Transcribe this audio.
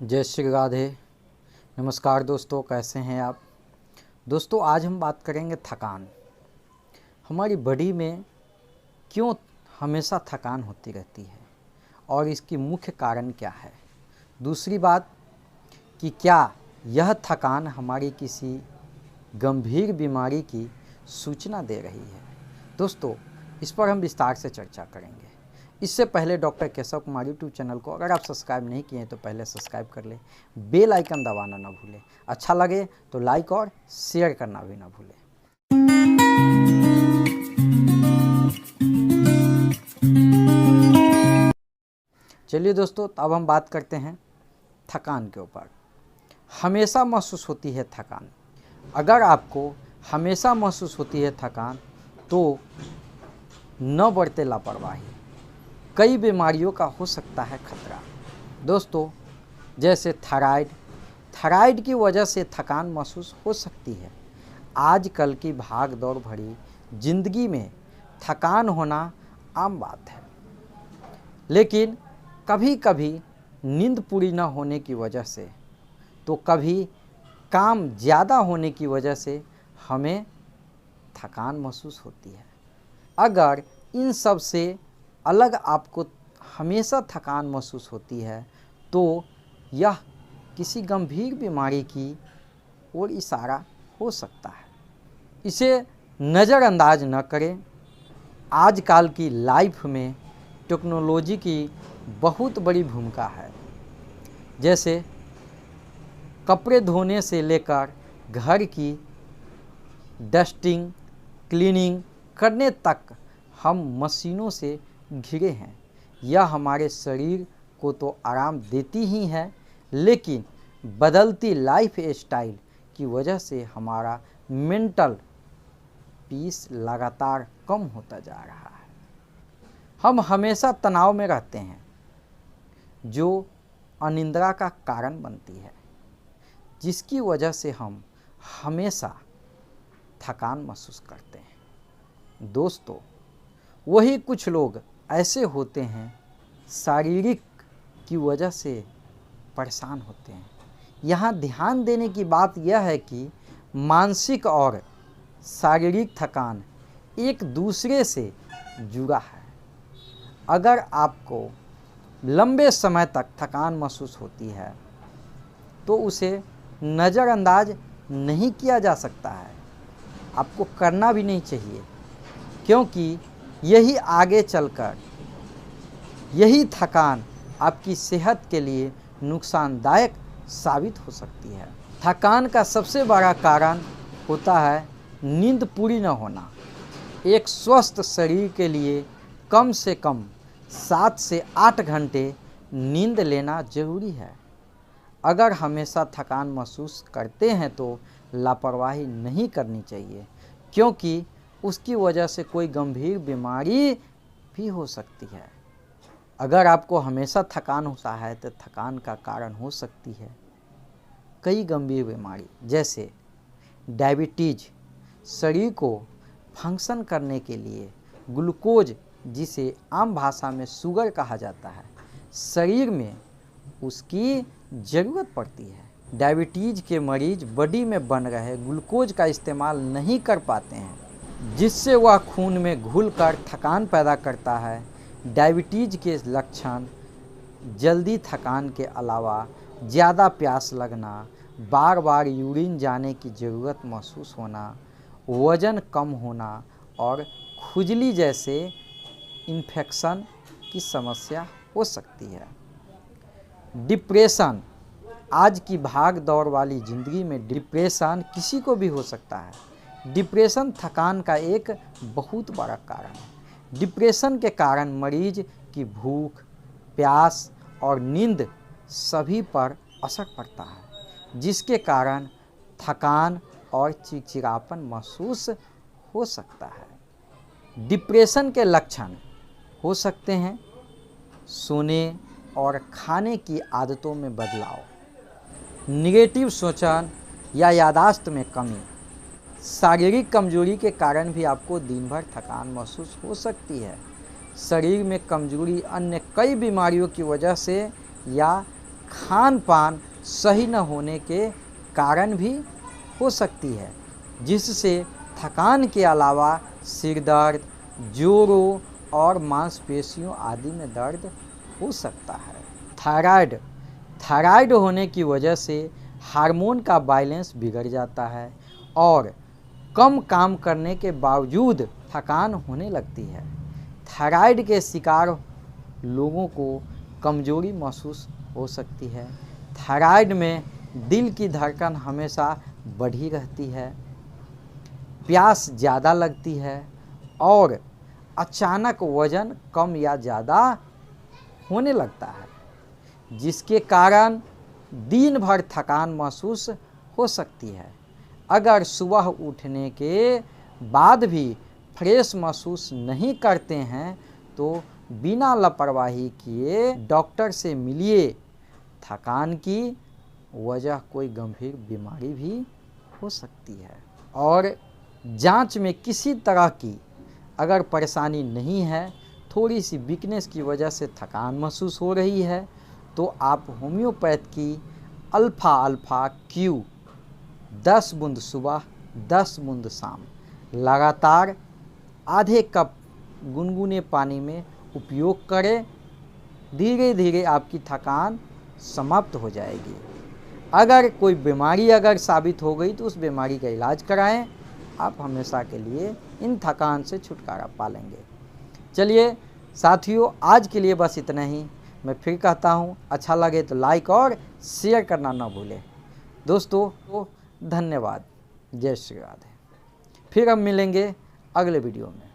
जय श्री राधे। नमस्कार दोस्तों, कैसे हैं आप। दोस्तों आज हम बात करेंगे थकान। हमारी बॉडी में क्यों हमेशा थकान होती रहती है और इसकी मुख्य कारण क्या है। दूसरी बात कि क्या यह थकान हमारी किसी गंभीर बीमारी की सूचना दे रही है। दोस्तों इस पर हम विस्तार से चर्चा करेंगे। इससे पहले doctor Keshav Kumar YouTube channel को अगर आप सब्सक्राइब नहीं किए हैं तो पहले सब्सक्राइब कर लें, बेल आइकन दबाना ना भूलें, अच्छा लगे तो लाइक और शेयर करना भी ना भूलें। चलिए दोस्तों, अब हम बात करते हैं थकान के ऊपर। हमेशा महसूस होती है थकान। अगर आपको हमेशा महसूस होती है थकान तो न बरते लापरवाही। कई बीमारियों का हो सकता है खतरा। दोस्तों जैसे थायराइड की वजह से थकान महसूस हो सकती है। आजकल की भाग दौड़ भरी जिंदगी में थकान होना आम बात है, लेकिन कभी कभी नींद पूरी न होने की वजह से तो कभी काम ज़्यादा होने की वजह से हमें थकान महसूस होती है। अगर इन सब से अलग आपको हमेशा थकान महसूस होती है तो यह किसी गंभीर बीमारी की ओर इशारा हो सकता है। इसे नज़रअंदाज न करें। आजकल की लाइफ में टेक्नोलॉजी की बहुत बड़ी भूमिका है। जैसे कपड़े धोने से लेकर घर की डस्टिंग क्लीनिंग करने तक हम मशीनों से घिरे हैं। यह हमारे शरीर को तो आराम देती ही है, लेकिन बदलती लाइफ स्टाइल की वजह से हमारा मेंटल पीस लगातार कम होता जा रहा है। हम हमेशा तनाव में रहते हैं जो अनिद्रा का कारण बनती है, जिसकी वजह से हम हमेशा थकान महसूस करते हैं। दोस्तों वही कुछ लोग ऐसे होते हैं शारीरिक की वजह से परेशान होते हैं। यहाँ ध्यान देने की बात यह है कि मानसिक और शारीरिक थकान एक दूसरे से जुड़ा है। अगर आपको लंबे समय तक थकान महसूस होती है तो उसे नज़रअंदाज नहीं किया जा सकता है, आपको करना भी नहीं चाहिए, क्योंकि यही आगे चलकर यही थकान आपकी सेहत के लिए नुकसानदायक साबित हो सकती है। थकान का सबसे बड़ा कारण होता है नींद पूरी न होना। एक स्वस्थ शरीर के लिए कम से कम 7 से 8 घंटे नींद लेना जरूरी है। अगर हमेशा थकान महसूस करते हैं तो लापरवाही नहीं करनी चाहिए, क्योंकि उसकी वजह से कोई गंभीर बीमारी भी हो सकती है। अगर आपको हमेशा थकान होता है तो थकान का कारण हो सकती है कई गंभीर बीमारी, जैसे डायबिटीज। शरीर को फंक्शन करने के लिए ग्लूकोज, जिसे आम भाषा में शुगर कहा जाता है, शरीर में उसकी ज़रूरत पड़ती है। डायबिटीज के मरीज बॉडी में बन रहे ग्लूकोज का इस्तेमाल नहीं कर पाते हैं, जिससे वह खून में घुलकर थकान पैदा करता है। डायबिटीज के लक्षण जल्दी थकान के अलावा ज़्यादा प्यास लगना, बार बार यूरिन जाने की ज़रूरत महसूस होना, वज़न कम होना और खुजली जैसे इन्फेक्शन की समस्या हो सकती है। डिप्रेशन। आज की भाग दौड़ वाली ज़िंदगी में डिप्रेशन किसी को भी हो सकता है। डिप्रेशन थकान का एक बहुत बड़ा कारण है। डिप्रेशन के कारण मरीज की भूख, प्यास और नींद सभी पर असर पड़ता है, जिसके कारण थकान और चिड़चिड़ापन महसूस हो सकता है। डिप्रेशन के लक्षण हो सकते हैं सोने और खाने की आदतों में बदलाव, निगेटिव सोचन या याददाश्त में कमी। शारीरिक कमजोरी के कारण भी आपको दिन भर थकान महसूस हो सकती है। शरीर में कमजोरी अन्य कई बीमारियों की वजह से या खान पान सही न होने के कारण भी हो सकती है, जिससे थकान के अलावा सिर दर्द, जोड़ों और मांसपेशियों आदि में दर्द हो सकता है। थायराइड होने की वजह से हार्मोन का बैलेंस बिगड़ जाता है और कम काम करने के बावजूद थकान होने लगती है। थायराइड के शिकार लोगों को कमजोरी महसूस हो सकती है। थायराइड में दिल की धड़कन हमेशा बढ़ी रहती है, प्यास ज़्यादा लगती है और अचानक वज़न कम या ज़्यादा होने लगता है, जिसके कारण दिन भर थकान महसूस हो सकती है। अगर सुबह उठने के बाद भी फ्रेश महसूस नहीं करते हैं तो बिना लापरवाही किए डॉक्टर से मिलिए। थकान की वजह कोई गंभीर बीमारी भी हो सकती है और जांच में किसी तरह की अगर परेशानी नहीं है, थोड़ी सी वीकनेस की वजह से थकान महसूस हो रही है, तो आप होम्योपैथ की अल्फ़ा क्यू 10 बूंद सुबह 10 बूंद शाम लगातार आधे कप गुनगुने पानी में उपयोग करें। धीरे धीरे आपकी थकान समाप्त हो जाएगी। अगर कोई बीमारी साबित हो गई तो उस बीमारी का इलाज कराएं, आप हमेशा के लिए इन थकान से छुटकारा पा लेंगे। चलिए साथियों, आज के लिए बस इतना ही। मैं फिर कहता हूँ, अच्छा लगे तो लाइक और शेयर करना ना भूलें। दोस्तों तो धन्यवाद। जय श्री राधे। फिर हम मिलेंगे अगले वीडियो में।